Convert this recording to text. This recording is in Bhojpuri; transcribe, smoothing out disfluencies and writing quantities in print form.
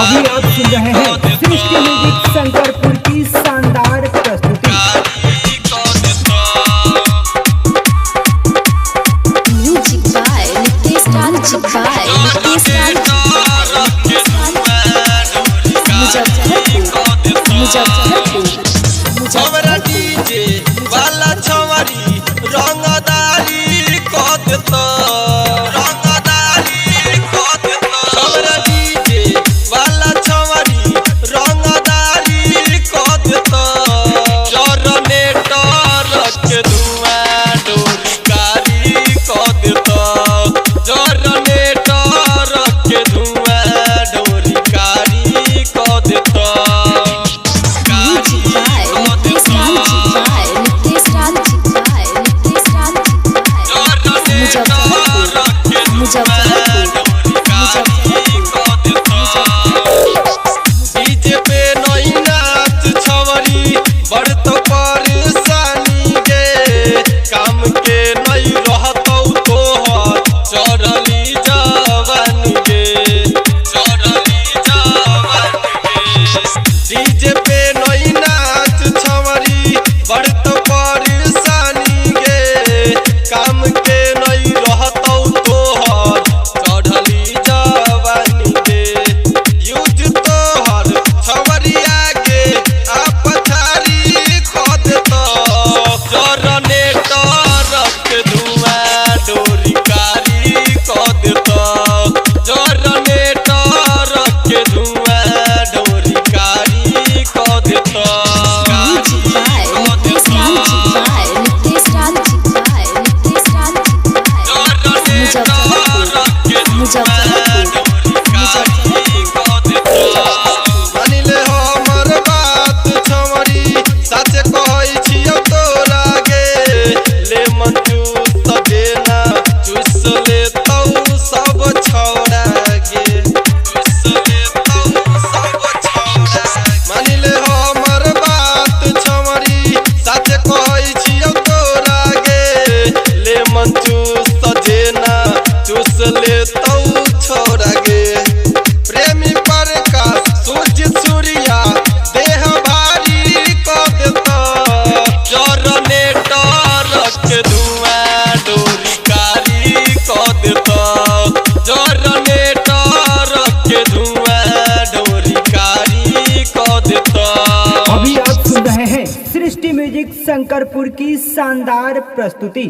अभी आप सुन रहे हैं सृष्टि म्यूजिक शंकरपुर की शानदार प्रस्तुति। Music by Nitesh Raj by हमरा डीजे वाला छवरी रंगदारी क देता हमरा डीजे वाला छवरी रंगदारी क देता जनरेटर के धुआं डोरी क देता जनरेटर के धुआं डोरी क देता। डीजे पे नई नाच छवरी बड़ तो परेशानी गे काम के नहीं रहतौ तोहर चढ़ली जवानी गे डीजे पे नई नाच छवरी बड़ तो परेशानी गे काम के नहीं रहतौ तोहर चढ़ली जवानी गे यूज तोहर छवरिया के आ पछारी क देता जनरेटर के धुआं डोरी कारी क देता जनरेटर के धुआं डोरी कारी क देता। मानिले हमर बात छवरी साचे कहै छियौ तोरा गे ले मन चूस देना चूस लेतौ सब छौड़ा गे मानिले हमर बात छवरी साचे कहै छियौ तोरा गे ले मन चूस देना चूस लेतौ छौड़ा गे प्रेमी प्रकाश सूर्य सूर्या देह भारी क देता जनरेटर के धुआं डोरी कारी क देता जनरेटर के धुआं डोरी कारी क देता। अभी आप सुन रहे हैं सृष्टि म्यूजिक शंकरपुर की शानदार प्रस्तुति।